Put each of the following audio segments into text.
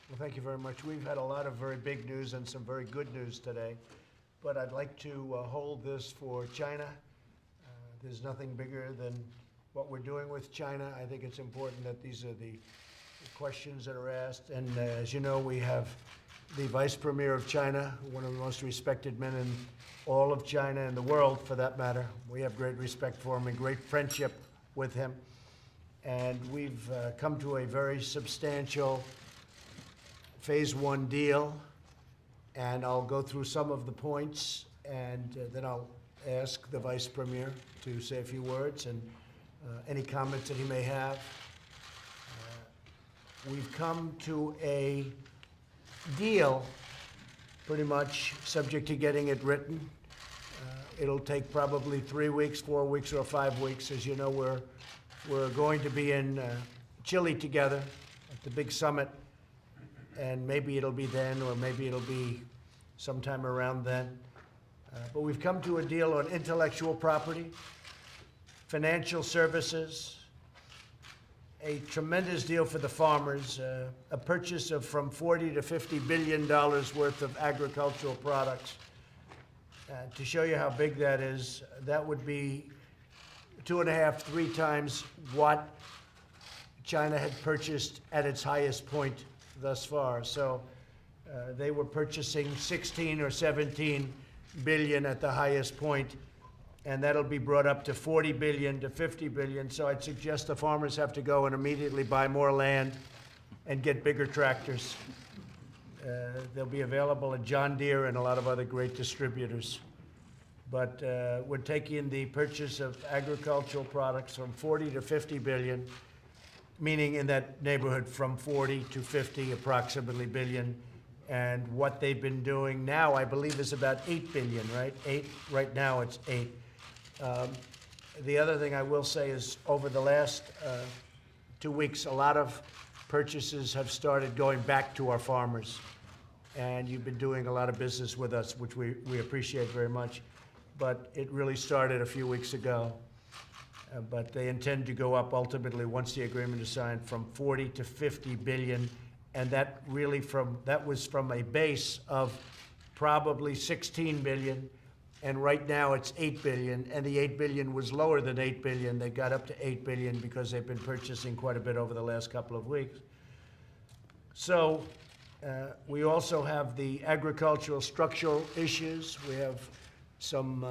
Well, thank you very much. We've had a lot of very big news and some very good news today, but I'd like to hold this for China. There's nothing bigger than what we're doing with China. I think it's important that these are the questions that are asked. And as you know, we have the Vice Premier of China, one of the most respected men in all of China and the world, for that matter. We have great respect for him and great friendship with him. And we've come to a very substantial Phase 1 deal, and I'll go through some of the points, and then I'll ask the Vice Premier to say a few words and any comments that he may have. We've come to a deal, pretty much subject to getting it written. It'll take probably 3 weeks, 4 weeks, or 5 weeks. As you know, we're going to be in Chile together at the big summit, and maybe it'll be then, or maybe it'll be sometime around then. But we've come to a deal on intellectual property, financial services, a tremendous deal for the farmers, a purchase of from $40 to $50 billion worth of agricultural products. To show you how big that is, that would be 2.5, 3 times what China had purchased at its highest point thus far. So they were purchasing 16 or 17 billion at the highest point, and that'll be brought up to 40 billion to 50 billion. So I'd suggest the farmers have to go and immediately buy more land and get bigger tractors. They'll be available at John Deere and a lot of other great distributors. But we're taking the purchase of agricultural products from 40 to 50 billion, meaning in that neighborhood from 40 to 50 approximately billion. And what they've been doing now, I believe, is about 8 billion, right? 8, right now it's 8. The other thing I will say is over the last 2 weeks, a lot of purchases have started going back to our farmers. And you've been doing a lot of business with us, which we appreciate very much. But it really started a few weeks ago. But they intend to go up ultimately once the agreement is signed from 40 to 50 billion, and that was from a base of probably 16 billion, and right now it's 8 billion, and the 8 billion was lower than 8 billion. They got up to 8 billion because they've been purchasing quite a bit over the last couple of weeks. So we also have the agricultural structural issues. We have some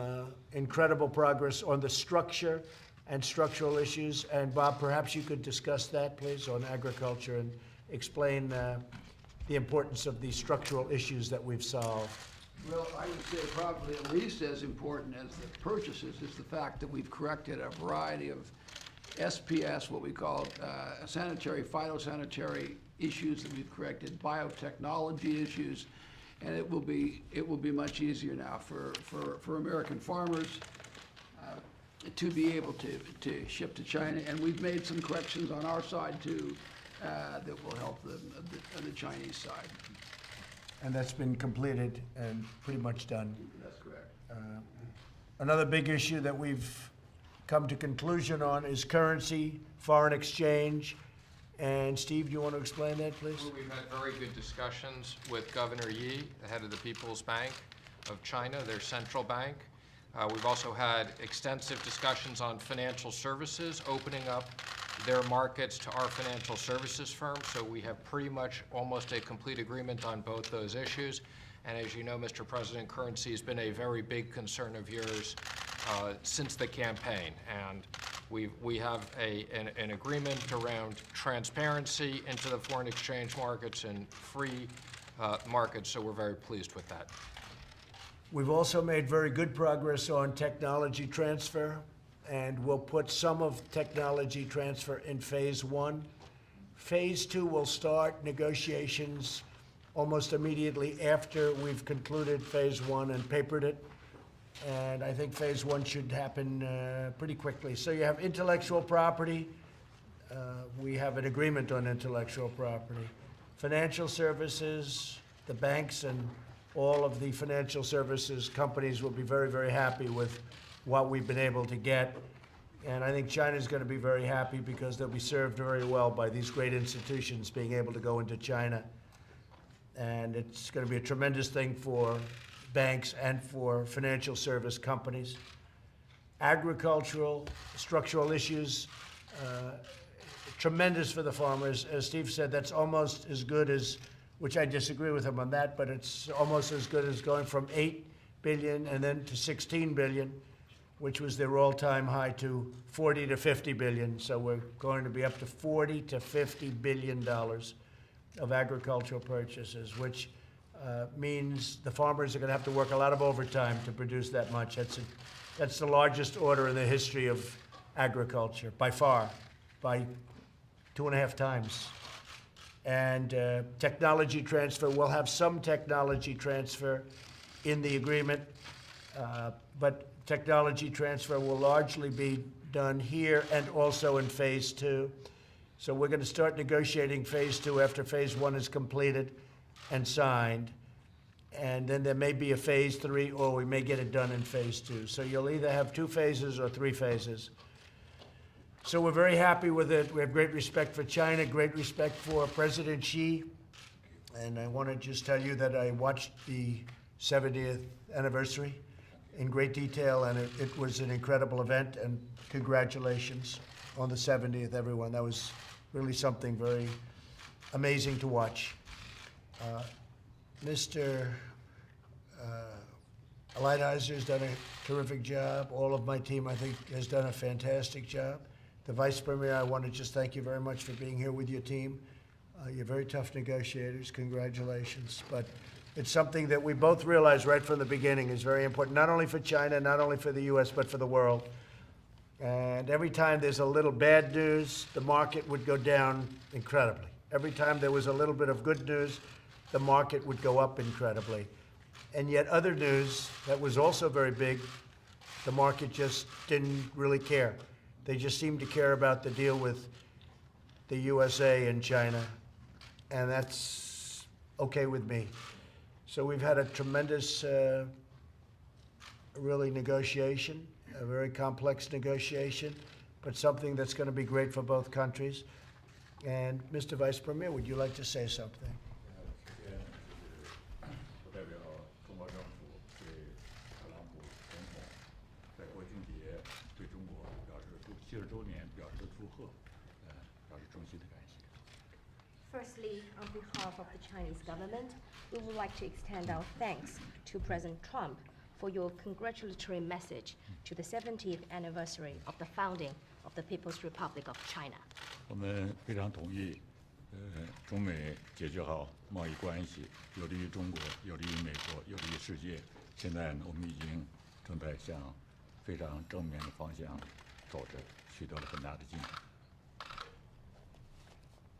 incredible progress on the structure and structural issues. And Bob, perhaps you could discuss that, please, on agriculture and explain the importance of the structural issues that we've solved. Well, I would say probably at least as important as the purchases is the fact that we've corrected a variety of SPS, what we call sanitary, phytosanitary issues that we've corrected, biotechnology issues, and it will be much easier now for American farmers to be able to ship to China, and we've made some corrections on our side too that will help the Chinese side. And that's been completed and pretty much done. That's correct. Another big issue that we've come to conclusion on is currency, foreign exchange. And Steve, do you want to explain that, please? Well, we've had very good discussions with Governor Yi, the head of the People's Bank of China, their central bank. We've also had extensive discussions on financial services, opening up their markets to our financial services firms. So we have pretty much almost a complete agreement on both those issues. And as you know, Mr. President, currency has been a very big concern of yours since the campaign. And we have an agreement around transparency into the foreign exchange markets and free markets, so we're very pleased with that. We've also made very good progress on technology transfer, and we'll put some of technology transfer in Phase 1. Phase 2 will start negotiations almost immediately after we've concluded Phase 1 and papered it. And I think Phase 1 should happen pretty quickly. So you have intellectual property. We have an agreement on intellectual property. Financial services, the banks and all of the financial services companies will be very, very happy with what we've been able to get. And I think China's going to be very happy because they'll be served very well by these great institutions being able to go into China. and it's going to be a tremendous thing for banks and for financial service companies. Agricultural, structural issues, tremendous for the farmers. As Steve said, that's almost as good as, which I disagree with him on that, but it's almost as good as going from 8 billion and then to 16 billion, which was their all-time high, to 40 to 50 billion. So we're going to be up to 40 to 50 billion dollars of agricultural purchases, which means the farmers are going to have to work a lot of overtime to produce that much. That's the largest order in the history of agriculture, by far, by 2.5 times. And technology transfer, we'll have some technology transfer in the agreement, but technology transfer will largely be done here and also in phase 2. So we're going to start negotiating phase 2 after phase 1 is completed and signed. And then there may be a phase 3, or we may get it done in phase 2. So you'll either have 2 phases or 3 phases. So we're very happy with it. We have great respect for China, great respect for President Xi. And I want to just tell you that I watched the 70th anniversary in great detail, and it was an incredible event, and congratulations on the 70th, everyone. That was really something very amazing to watch. Mr. Lighthizer has done a terrific job. All of my team, I think, has done a fantastic job. The Vice Premier, I want to just thank you very much for being here with your team. You're very tough negotiators. Congratulations. But it's something that we both realized right from the beginning is very important, not only for China, not only for the U.S., but for the world. And every time there's a little bad news, the market would go down incredibly. Every time there was a little bit of good news, the market would go up incredibly. And yet other news that was also very big, the market just didn't really care. They just seemed to care about the deal with the USA and China, and that's okay with me. So we've had a tremendous, really negotiation, a very complex negotiation, but something that's going to be great for both countries. And Mr. Vice Premier, would you like to say something? 不代表中国政府对特朗普总统在国庆节对中国表示70周年表示祝贺，表示衷心的感谢。 Firstly, on behalf of the Chinese government, we would like to extend our thanks to President Trump for your congratulatory message to the 70th anniversary of the founding of the People's Republic of China. 我们非常同意，中美解决好贸易关系，有利于中国，有利于美国，有利于世界。现在呢，我们已经正在向非常正面的方向走着，取得了很大的进展。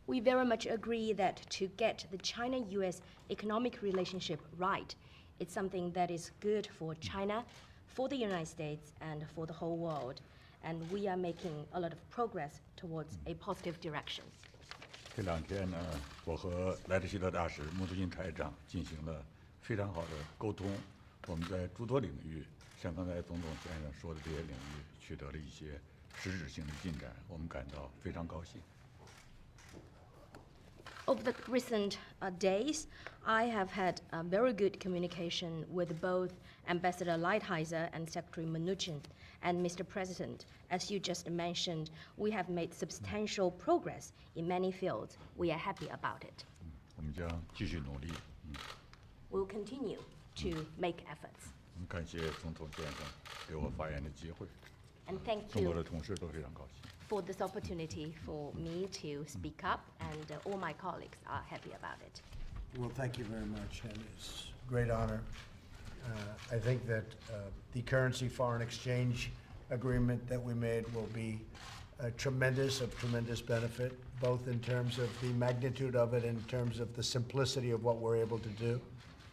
We very much agree that to get the China-US economic relationship right, it's something that is good for China, for the United States, and for the whole world. And we are making a lot of progress towards a positive direction. 这2天呢，我和莱特希特大使、穆德金台长进行了非常好的沟通。我们在诸多领域，像刚才总统先生说的这些领域，取得了一些实质性的进展，我们感到非常高兴。 Over the recent days, I have had very good communication with both Ambassador Lighthizer and Secretary Mnuchin. And Mr. President, as you just mentioned, we have made substantial progress in many fields. We are happy about it. 我们将继续努力。 We'll continue to make efforts. 我们感谢总统先生给我发言的机会， And thank 中国的 you 同事都非常高兴。 for this opportunity for me to speak up, and all my colleagues are happy about it. Well, thank you very much, and it's a great honor. I think that the currency foreign exchange agreement that we made will be of tremendous benefit, both in terms of the magnitude of it and in terms of the simplicity of what we're able to do.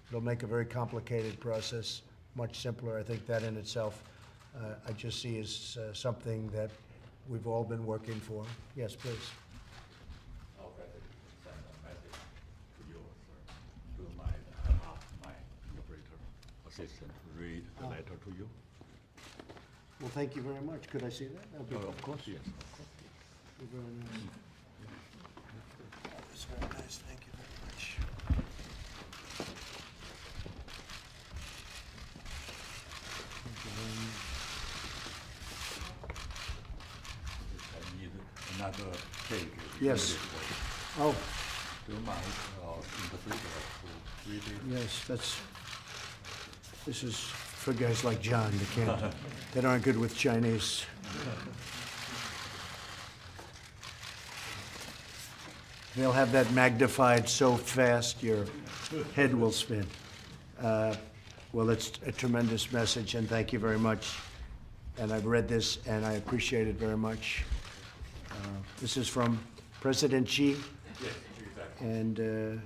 It'll make a very complicated process much simpler. I think that in itself, I just see as something that we've all been working for. Yes, please. I'll try to send a message to you, sir, to my interpreter assistant read the letter to you. Well, thank you very much. Could I see that? That'd be Of course, yes. Of course. very nice. That was very nice. Thank you very much. another cake. Yes. Oh, Do you mind in the freezer to read it? yes, this is for guys like John, that aren't good with Chinese. They'll have that magnified so fast your head will spin. Well, it's a tremendous message, and thank you very much. And I've read this, and I appreciate it very much. This is from President Xi. Yes, exactly. And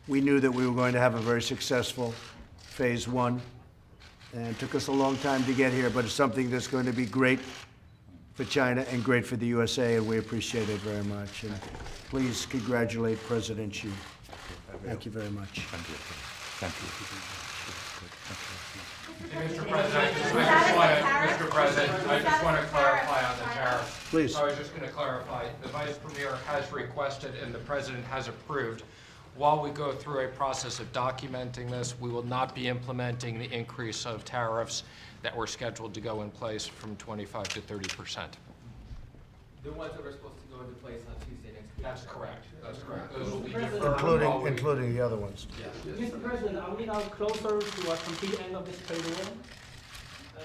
we knew that we were going to have a very successful phase one. And it took us a long time to get here, but it's something that's going to be great for China and great for the USA, and we appreciate it very much. And please congratulate President Xi. Thank you very much. Thank you. Thank you. Mr. President, I just want to clarify on the tariffs. Please. I was just going to clarify, the Vice Premier has requested and the President has approved. While we go through a process of documenting this, we will not be implementing the increase of tariffs that were scheduled to go in place from 25 to 30%. The ones that were supposed to go into place on Tuesday next week. That's correct. That's correct. Those will be deferred while we- Including the other ones. Mr. President, are we now closer to a complete end of this trade war?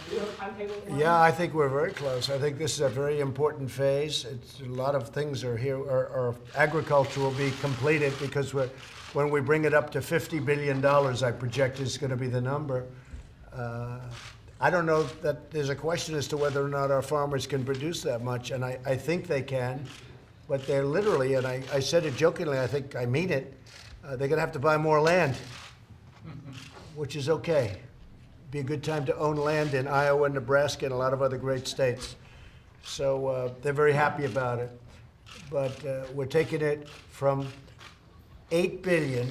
Do you have a timetable? in mind? Yeah, I think we're very close. I think this is a very important phase. It's, a lot of things are here, or agriculture will be completed because when we bring it up to $50 billion, I project is going to be the number. I don't know that there's a question as to whether or not our farmers can produce that much, and I think they can, but they're literally, and I said it jokingly, I think I mean it, they're going to have to buy more land, which is okay. Be a good time to own land in Iowa, Nebraska, and a lot of other great states. So they're very happy about it. But we're taking it from 8 billion,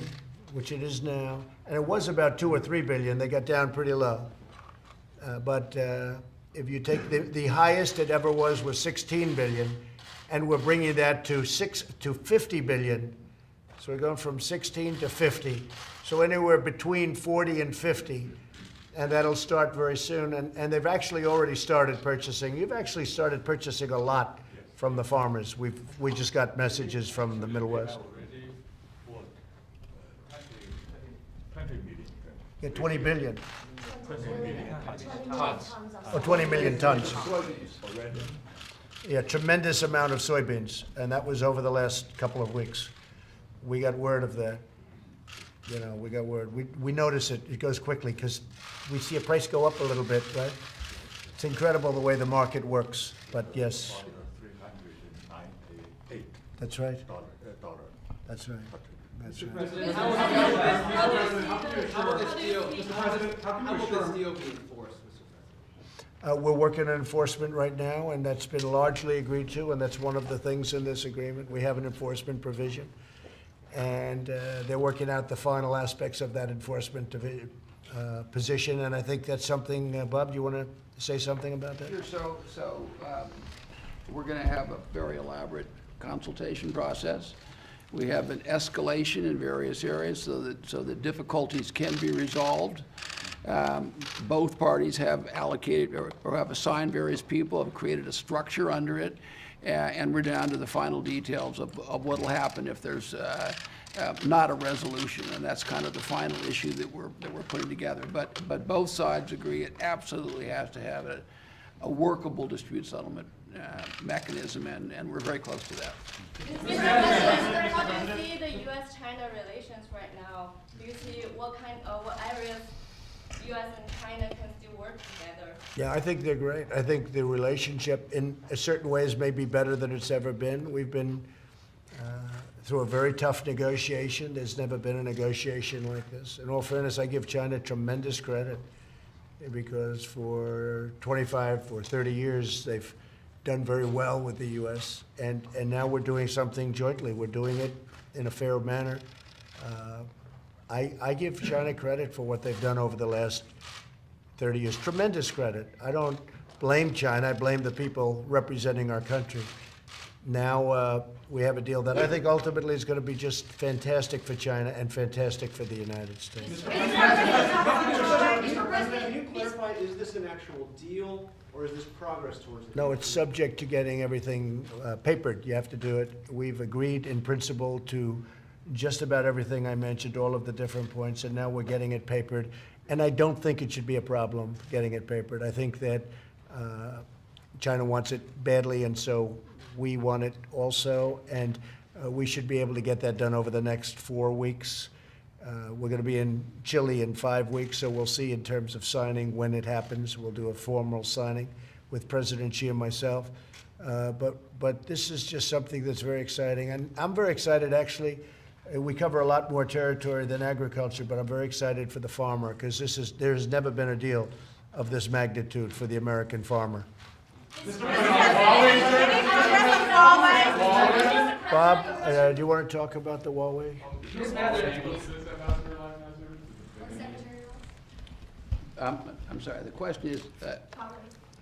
which it is now, and it was about 2 or 3 billion. They got down pretty low. But if you take the highest it ever was 16 billion, and we're bringing that to 50 billion. So we're going from 16 to 50. So anywhere between 40 and 50. And that'll start very soon. And they've actually already started purchasing. You've actually started purchasing a lot from the farmers. We just got messages from the Middle West. Already for 20 million. Yeah, 20 billion, 20 million. Tons. or 20 million tons. Soybeans. Already. Yeah, tremendous amount of soybeans. And that was over the last couple of weeks. We got word of that. You know, we got word. We notice it. It goes quickly because we see a price go up a little bit, right? It's incredible the way the market works. But yes, $398. that's right. Dollar. That's right. That's right. President, how will this deal, Mr. President, how will this deal be enforced, Mr. President? We're working on enforcement right now, and that's been largely agreed to, and that's one of the things in this agreement. We have an enforcement provision, and they're working out the final aspects of that enforcement position, and I think that's something, Bob, do you want to say something about that? Sure, so we're going to have a very elaborate consultation process. We have an escalation in various areas so that difficulties can be resolved. Both parties have allocated or have assigned various people, have created a structure under it, and we're down to the final details of what will happen if there's not a resolution, and that's kind of the final issue that we're putting together. But both sides agree it absolutely has to have a workable dispute settlement mechanism, and we're very close to that. Mr. President, how do you see the U.S.-China relations right now? Do you see what areas U.S. and China can still work together? Yeah, I think they're great. I think the relationship in certain ways may be better than it's ever been. We've been through a very tough negotiation. There's never been a negotiation like this. In all fairness, I give China tremendous credit because for 25 or 30 years, they've done very well with the U.S., and now we're doing something jointly. We're doing it in a fair manner. I give China credit for what they've done over the last 30 years. Tremendous credit. I don't blame China. I blame the people representing our country. now we have a deal that I think ultimately is going to be just fantastic for China and fantastic for the United States. Mr. President, can you clarify, is this an actual deal, or is this progress towards the deal? No, it's subject to getting everything papered. You have to do it. We've agreed in principle to just about everything I mentioned, all of the different points, and now we're getting it papered. And I don't think it should be a problem getting it papered. I think that China wants it badly, and so we want it also, and we should be able to get that done over the next 4 weeks. We're going to be in Chile in 5 weeks, so we'll see in terms of signing when it happens. We'll do a formal signing with President Xi and myself. But this is just something that's very exciting, and I'm very excited, actually. We cover a lot more territory than agriculture, but I'm very excited for the farmer, because there's never been a deal of this magnitude for the American farmer. Bob, do you want to talk about the Huawei? I'm sorry, the question is,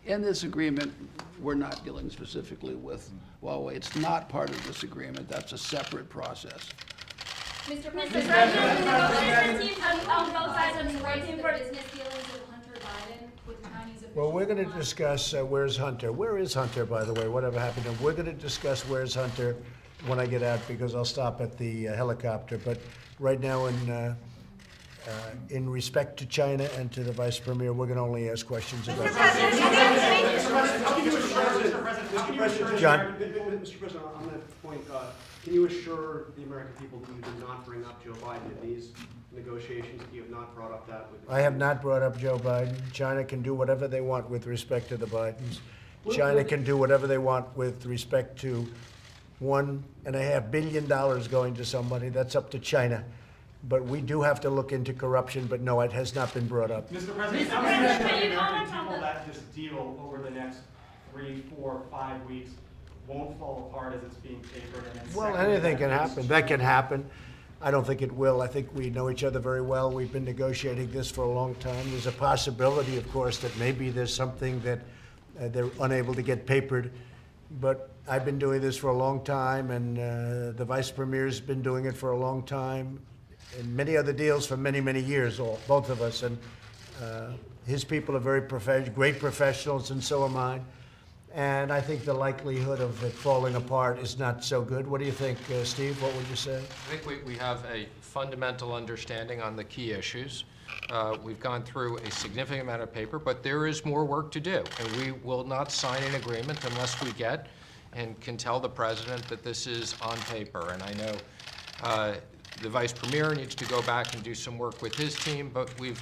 in this agreement, we're not dealing specifically with Huawei. It's not part of this agreement. That's a separate process. Mr. President, the negotiation team on both sides are waiting for business dealings with Hunter Biden with Chinese officials. Well, we're going to discuss where's Hunter. Where is Hunter, by the way? Whatever happened to him? We're going to discuss where's Hunter when I get out, because I'll stop at the helicopter. But right now, in respect to China and to the Vice Premier, we're going to only ask questions about John. Mr. President, on that point, can you assure the American people that you did not bring up Joe Biden in these negotiations, that you have not brought up that with I have not brought up Joe Biden. China can do whatever they want with respect to the Bidens. China can do whatever they want with respect to $1.5 billion going to somebody. That's up to China. But we do have to look into corruption, but no, it has not been brought up. Mr. President, how can you assure the American people that this deal over the next 3, 4, 5 weeks won't fall apart as it's being papered? And then Well, secondly, anything can that happen. That can happen. I don't think it will. I think we know each other very well. We've been negotiating this for a long time. There's a possibility, of course, that maybe there's something that they're unable to get papered. But I've been doing this for a long time, and the Vice Premier's been doing it for a long time, and many other deals for many, many years, both of us. And his people are very great professionals, and so am I. And I think the likelihood of it falling apart is not so good. What do you think, Steve? What would you say? I think we have a fundamental understanding on the key issues. We've gone through a significant amount of paper, but there is more work to do. And we will not sign an agreement unless we get and can tell the President that this is on paper. And I know the Vice Premier needs to go back and do some work with his team, but we've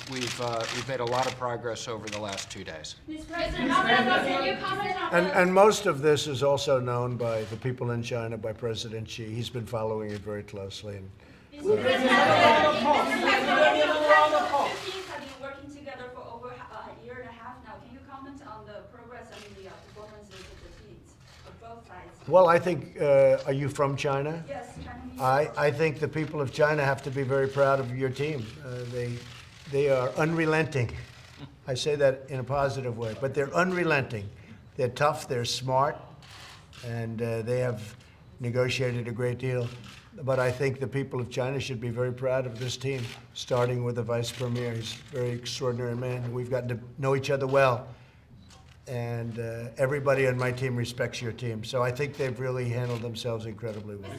made a lot of progress over the last 2 days. Mr. President, can you comment on And most of this is also known by the people in China, by President Xi. He's been following it very closely. And Mr. President, the teams have been working together for over a year and a half now. Can you comment on the progress and the performances of the teams of both sides? well, I think, are you from China? Yes, Chinese. I think the people of China have to be very proud of your team. They are unrelenting. I say that in a positive way, but they're unrelenting. They're tough, they're smart, and they have negotiated a great deal. But I think the people of China should be very proud of this team, starting with the Vice Premier. He's a very extraordinary man. We've gotten to know each other well, and everybody on my team respects your team. So I think they've really handled themselves incredibly well.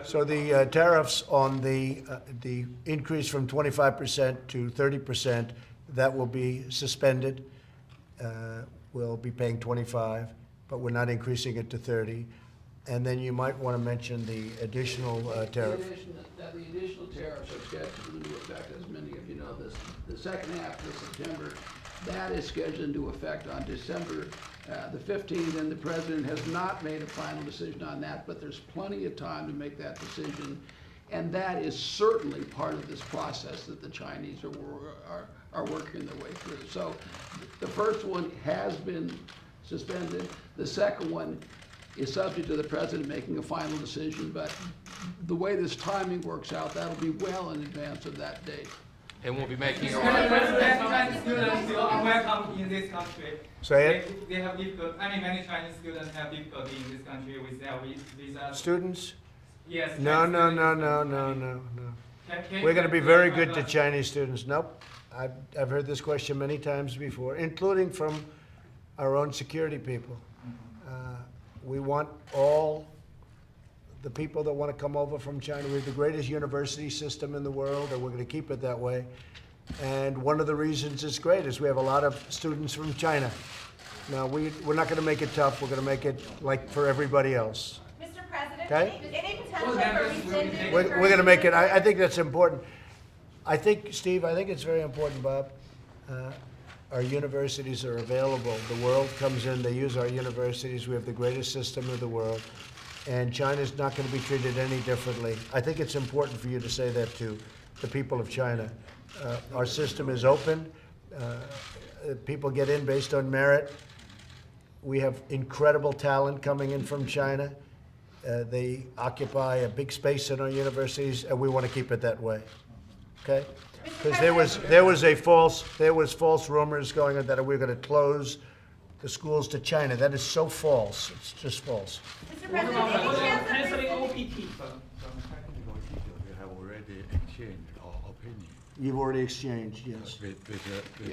So the tariffs on the increase from 25% to 30%, that will be suspended. We'll be paying 25, but we're not increasing it to 30. And then you might want to mention the additional tariff. The additional tariffs are scheduled into effect, as many of you know, the second half of September. That is scheduled into effect on December the 15th, and the President has not made a final decision on that, but there's plenty of time to make that decision. And that is certainly part of this process that the Chinese are working their way through. So the first one has been suspended. The second one is subject to the President making a final decision, but the way this timing works out, that'll be well in advance of that date. And we'll be making Mr. our, President, Chinese students still are welcome in this country. Say it. They have difficult, many Chinese students have difficulty in this country with their visas. Students? Yes. No, Chinese no, no, students. no, no, no, no. Can We're going to be you very clarify good to that? Chinese students. Nope. I've heard this question many times before, including from our own security people. We want all the people that want to come over from China. We have the greatest university system in the world, and we're going to keep it that way. And one of the reasons it's great is we have a lot of students from China. Now, we're not going to make it tough. We're going to make it like for everybody else. Mr. President, Okay. any potential Well, for members will be rescinding taken- the We're going to make it, I think that's important. I think, Steve, I think it's very important, Bob. Our universities are available. The world comes in, they use our universities. We have the greatest system in the world. And China's not going to be treated any differently. I think it's important for you to say that to the people of China. Our system is open. People get in based on merit. We have incredible talent coming in from China. They occupy a big space in our universities, and we want to keep it that way. Okay? Because there was false rumors going on that we were going to close the schools to China. That is so false. It's just false. Mr. What President, about any what about chance of canceling rescinding? OPT? We have already exchanged our opinion You've already exchanged, yes. with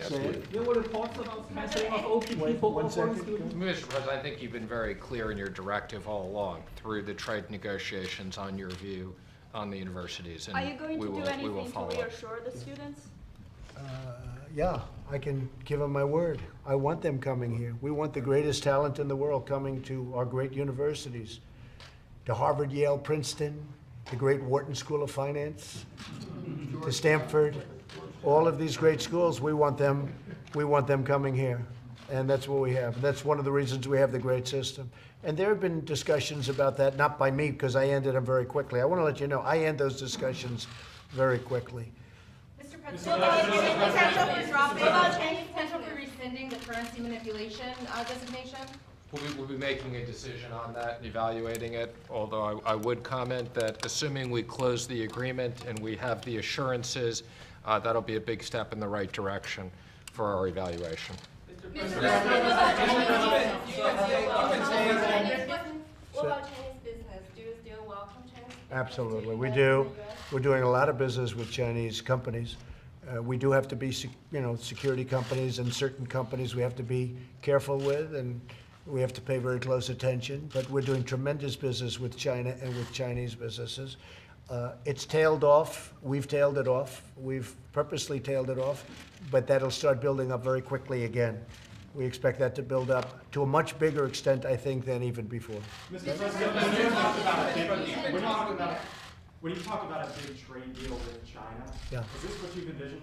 Say it. There were reports about canceling of OPT Wait, for one foreign second. students. Mr. President, I think you've been very clear in your directive all along through the trade negotiations on your view on the universities. Are you going to do we will anything follow to up. reassure the students? Yeah, I can give them my word. I want them coming here. We want the greatest talent in the world coming to our great universities, to Harvard, Yale, Princeton, the great Wharton School of Finance, to Stanford. All of these great schools, we want them coming here. And that's what we have. And that's one of the reasons we have the great system. And there have been discussions about that, not by me, because I ended them very quickly. I want to let you know, I end those discussions very quickly. Mr. President, any potential for dropping? What about Chinese potential for rescinding the currency manipulation designation? We'll be making a decision on that and evaluating it, although I would comment that assuming we close the agreement and we have the assurances, that'll be a big step in the right direction for our evaluation. Mr. President, what about Chinese business? What about Chinese business? Do you still welcome Chinese business? Absolutely, to we invest in do. the US? We're doing a lot of business with Chinese companies. We do have to be, security companies, and certain companies we have to be careful with, and we have to pay very close attention. But we're doing tremendous business with China and with Chinese businesses. It's tailed off. We've tailed it off. We've purposely tailed it off, but that'll start building up very quickly again. We expect that to build up to a much bigger extent, I think, than even before. Mr. President, when you talk about a big trade deal with China, Yeah. is this what you've envisioned?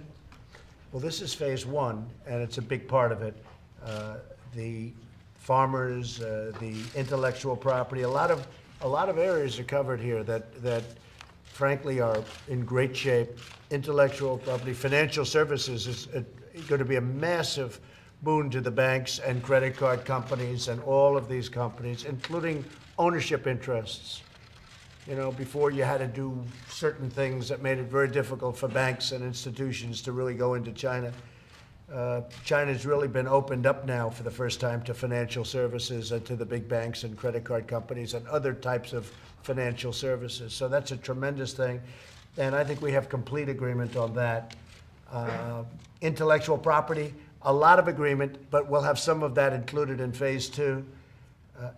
Well, this is phase one, and it's a big part of it. The farmers, the intellectual property, a lot of areas are covered here that frankly are in great shape. Intellectual property, financial services is going to be a massive boon to the banks and credit card companies and all of these companies, including ownership interests. Before you had to do certain things that made it very difficult for banks and institutions to really go into China. China's really been opened up now for the first time to financial services and to the big banks and credit card companies and other types of financial services. So that's a tremendous thing. And I think we have complete agreement on that. Intellectual property, a lot of agreement, but we'll have some of that included in phase two.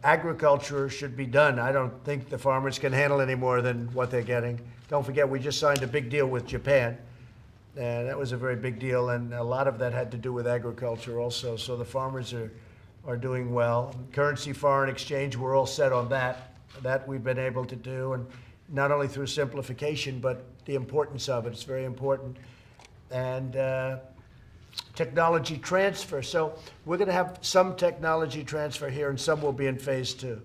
Agriculture should be done. I don't think the farmers can handle any more than what they're getting. Don't forget, we just signed a big deal with Japan. And that was a very big deal, and a lot of that had to do with agriculture also. So the farmers are doing well. Currency, foreign exchange, we're all set on that. That we've been able to do, and not only through simplification, but the importance of it. It's very important. And technology transfer. So we're going to have some technology transfer here, and some will be in phase two.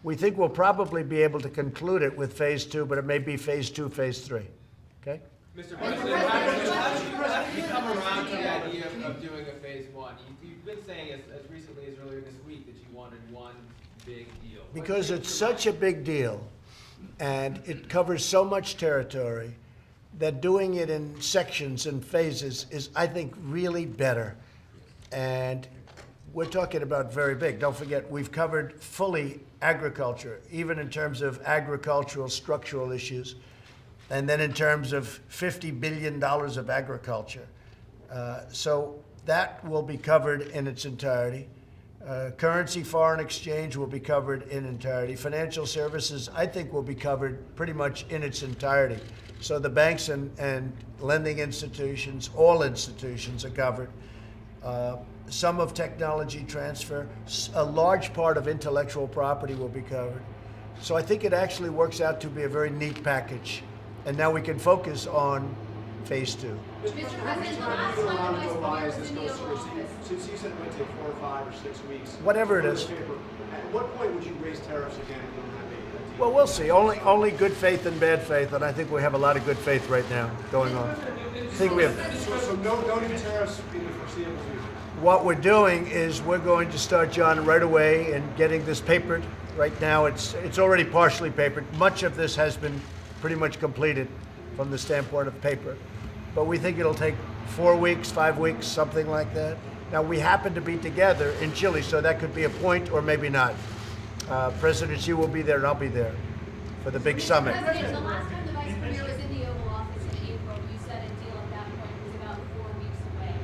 We think we'll probably be able to conclude it with phase two, but it may be phase two, phase three. Okay? Mr. President, how did you come around to the idea of doing a phase one? You've been saying as recently as earlier this week that you wanted one big deal. Because it's such a big deal, and it covers so much territory, that doing it in sections and phases is, I think, really better. And we're talking about very big. Don't forget, we've covered fully agriculture, even in terms of agricultural structural issues, and then in terms of $50 billion of agriculture. So that will be covered in its entirety. Currency, foreign exchange will be covered in entirety. Financial services, I think, will be covered pretty much in its entirety. So the banks and lending institutions, all institutions are covered. Some of technology transfer, a large part of intellectual property will be covered. So I think it actually works out to be a very neat package. And now we can focus on phase 2. Mr. President, the last time the Vice Premier was in the Oval Office. Since you said it might take 4 or 5 or 6 weeks. Whatever it is. At what point would you raise tariffs again if you don't have a deal? Well, we'll see. Only good faith and bad faith, and I think we have a lot of good faith right now going on. I think we have. So no new tariffs in the foreseeable future? What we're doing is we're going to start, John, right away and getting this papered. Right now, it's already partially papered. Much of this has been pretty much completed from the standpoint of paper. But we think it'll take 4 weeks, 5 weeks, something like that. Now, we happen to be together in Chile, so that could be a point or maybe not. President Xi will be there and I'll be there for the big summit. President, the last time the Vice Premier was in the Oval Office in April, you said a deal at that point was about 4 weeks away.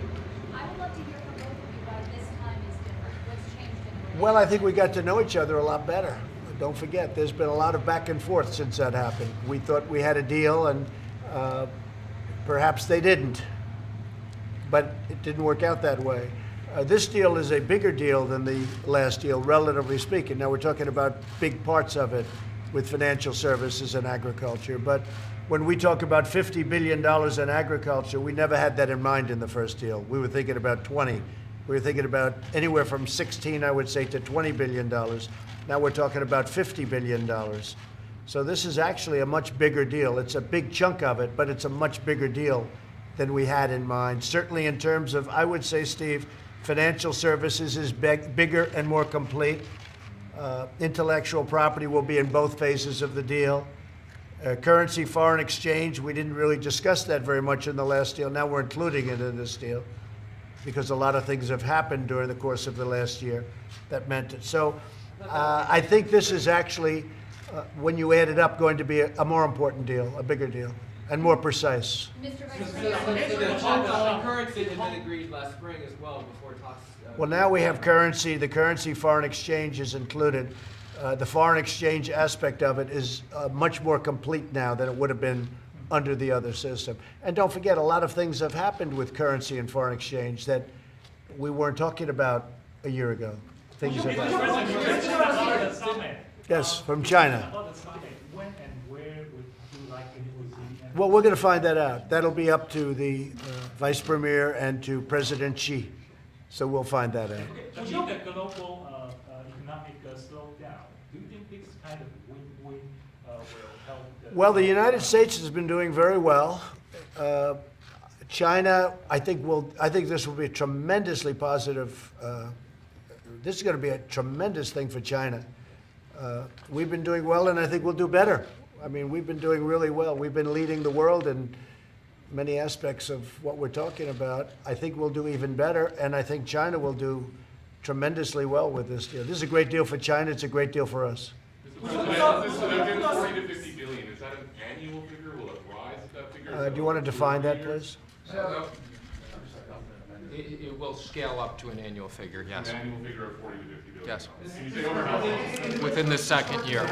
I would love to hear from both of you why this time is different. What's changed in the Well, I think we got to know each other a lot better. Don't forget, there's been a lot of back and forth since that happened. We thought we had a deal, and perhaps they didn't. But it didn't work out that way. This deal is a bigger deal than the last deal, relatively speaking. Now, we're talking about big parts of it with financial services and agriculture. But when we talk about $50 billion in agriculture, we never had that in mind in the first deal. We were thinking about 20. We were thinking about anywhere from 16, I would say, to $20 billion. Now we're talking about $50 billion. So this is actually a much bigger deal. It's a big chunk of it, but it's a much bigger deal than we had in mind. Certainly in terms of, I would say, Steve, financial services is bigger and more complete. Intellectual property will be in both phases of the deal. Currency, foreign exchange, we didn't really discuss that very much in the last deal. Now we're including it in this deal because a lot of things have happened during the course of the last year that meant it. So I think this is actually, when you add it up, going to be a more important deal, a bigger deal, and more precise. Mr. Vice So Premier. the currency had been agreed last spring as well before talks. Well, now we have currency. The currency foreign exchange is included. The foreign exchange aspect of it is much more complete now than it would have been under the other system. And don't forget, a lot of things have happened with currency and foreign exchange that we weren't talking about a year ago. Things have happened. Yes, from China. About the summit, when and where would you like it to be? Well, we're going to find that out. That'll be up to the Vice Premier and to President Xi. So we'll find that out. With the global economic slowdown, do you think this kind of win-win will help? Well, the United States has been doing very well. China, I think this will be a tremendously positive. This is going to be a tremendous thing for China. We've been doing well, and I think we'll do better. I mean, we've been doing really well. We've been leading the world in many aspects of what we're talking about. I think we'll do even better, and I think China will do tremendously well with this deal. This is a great deal for China. It's a great deal for us. So that 40 to 50 billion, is that an annual figure? Will it rise at that figure? Do you want to define that, please? It will scale up to an annual figure, yes. An annual figure of 40 to 50 billion? Yes. And you say over how long? Within the second year.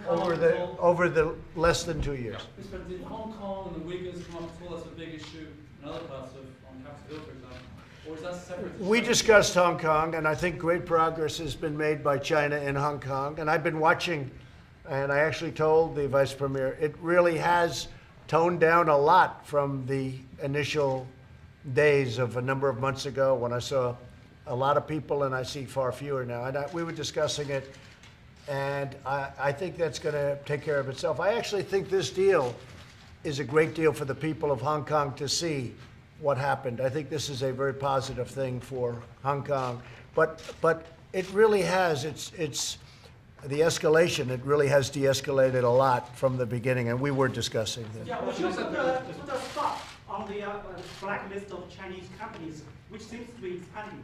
Over the less than 2 years. Mr. President, Hong Kong and the Uyghurs come up as well as a big issue in other parts of on Capitol Hill, for example. Or is that separate? We discussed Hong Kong, and I think great progress has been made by China in Hong Kong. And I've been watching, and I actually told the Vice Premier, it really has toned down a lot from the initial days of a number of months ago when I saw a lot of people, and I see far fewer now. And we were discussing it, and I think that's going to take care of itself. I actually think this deal is a great deal for the people of Hong Kong to see what happened. I think this is a very positive thing for Hong Kong. But it really has, it's the escalation, it really has de-escalated a lot from the beginning, and we were discussing this. Yeah, we should put a stop on the blacklist of Chinese companies, which seems to be expanding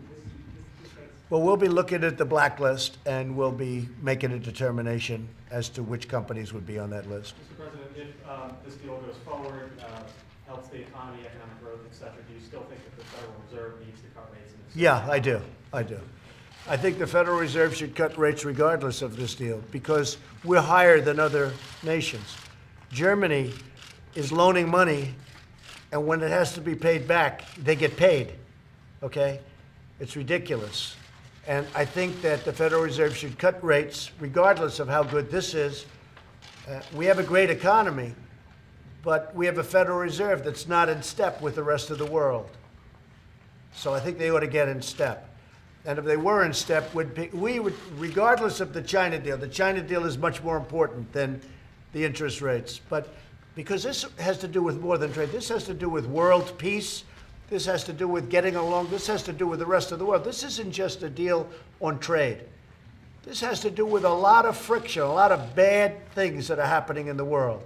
this case. Well, we'll be looking at the blacklist, and we'll be making a determination as to which companies would be on that list. Mr. President, if this deal goes forward, helps the economy, economic growth, et cetera, do you still think that the Federal Reserve needs to cut rates? Yeah, I do. I think the Federal Reserve should cut rates regardless of this deal, because we're higher than other nations. Germany is loaning money, and when it has to be paid back, they get paid, okay? It's ridiculous. And I think that the Federal Reserve should cut rates regardless of how good this is. We have a great economy, but we have a Federal Reserve that's not in step with the rest of the world. So I think they ought to get in step. And if they were in step, we would, regardless of the China deal is much more important than the interest rates. But because this has to do with more than trade, this has to do with world peace, this has to do with getting along, this has to do with the rest of the world. This isn't just a deal on trade. This has to do with a lot of friction, a lot of bad things that are happening in the world.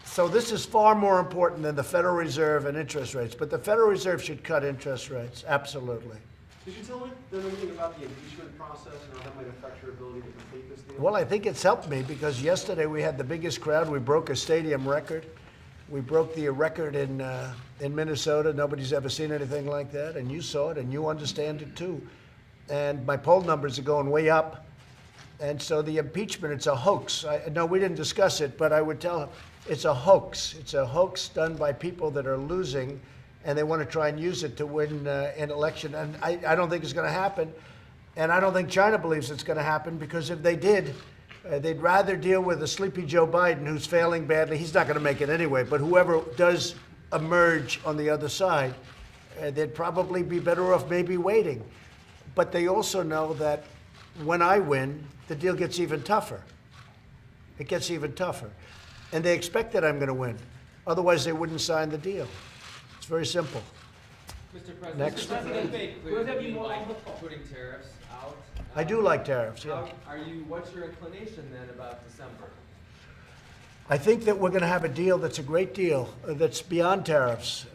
So this is far more important than the Federal Reserve and interest rates. But the Federal Reserve should cut interest rates, absolutely. Did you tell them anything about the impeachment process and how that might affect your ability to complete this deal? Well, I think it's helped me because yesterday we had the biggest crowd. We broke a stadium record. We broke the record in Minnesota. Nobody's ever seen anything like that. And you saw it, and you understand it too. And my poll numbers are going way up. And so the impeachment, it's a hoax. No, we didn't discuss it, but I would tell him it's a hoax. It's a hoax done by people that are losing, and they want to try and use it to win an election. And I don't think it's going to happen. And I don't think China believes it's going to happen, because if they did, they'd rather deal with a sleepy Joe Biden who's failing badly. He's not going to make it anyway, but whoever does emerge on the other side, they'd probably be better off maybe waiting. But they also know that when I win, the deal gets even tougher. It gets even tougher. And they expect that I'm going to win. Otherwise, they wouldn't sign the deal. It's very simple. Mr. President, Next. Mr. President, made clear that you like putting tariffs out. I do like tariffs, yeah. What's your inclination then about December? I think that we're going to have a deal that's a great deal, that's beyond tariffs.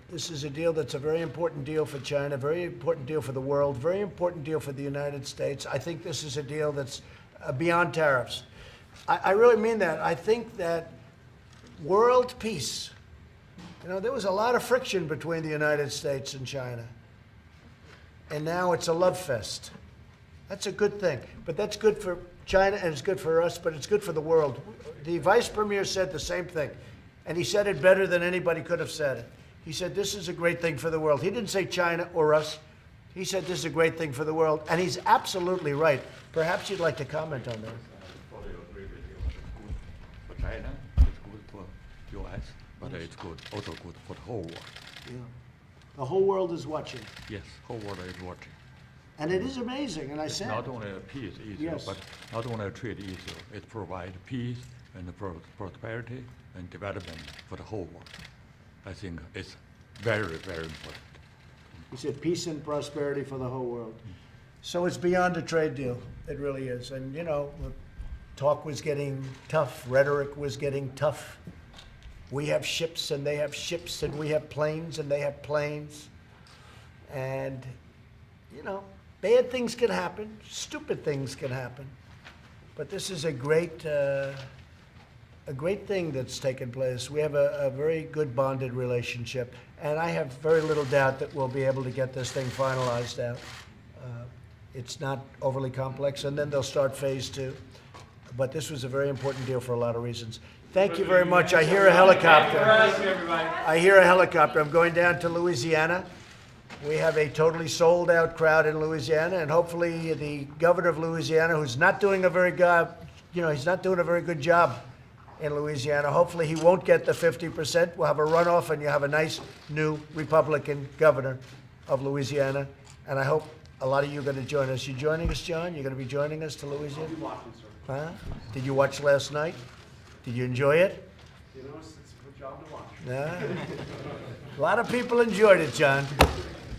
This is a deal that's a very important deal for China, very important deal for the world, very important deal for the United States. I think this is a deal that's beyond tariffs. I really mean that. I think that world peace, there was a lot of friction between the United States and China. And now it's a love fest. That's a good thing. But that's good for China and it's good for us, but it's good for the world. The vice premier said the same thing, and he said it better than anybody could have said it. He said this is a great thing for the world. He didn't say China or us. He said this is a great thing for the world, and he's absolutely right. Perhaps you'd like to comment on that. For China, it's good for U.S., but it's good, also good for the whole world. Yeah. The whole world is watching. Yes, whole world is watching. And it is amazing, and I said. Not only a peace issue, Yes. but not only a trade issue. It provides peace and prosperity and development for the whole world. I think it's very, very important. He said peace and prosperity for the whole world. So it's beyond a trade deal. It really is. And, talk was getting tough. Rhetoric was getting tough. We have ships and they have ships, and we have planes and they have planes. And, bad things can happen. Stupid things can happen. But this is a great thing that's taken place. We have a very good bonded relationship, and I have very little doubt that we'll be able to get this thing finalized out. It's not overly complex, and then they'll start phase 2. But this was a very important deal for a lot of reasons. Thank you very much. I hear a helicopter. I hear a helicopter. I'm going down to Louisiana. We have a totally sold out crowd in Louisiana, and hopefully the governor of Louisiana, who's not doing a very good, he's not doing a very good job in Louisiana. Hopefully he won't get the 50%. We'll have a runoff, and you have a nice new Republican governor of Louisiana. And I hope a lot of you are going to join us. You joining us, John? You're going to be joining us to Louisiana? I'll be watching, sir. Huh? Did you watch last night? Did you enjoy it? It's a good job to watch. Yeah. A lot of people enjoyed it, John.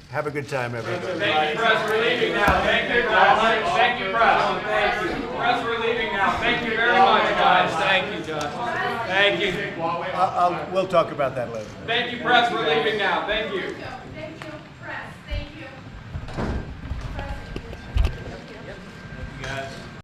Have a good time, everybody. Thank you, Press. We're leaving now. Thank you, Press. Thank you, Press. Thank you. We'll talk about that later. Thank you, press. We're leaving now. Thank you.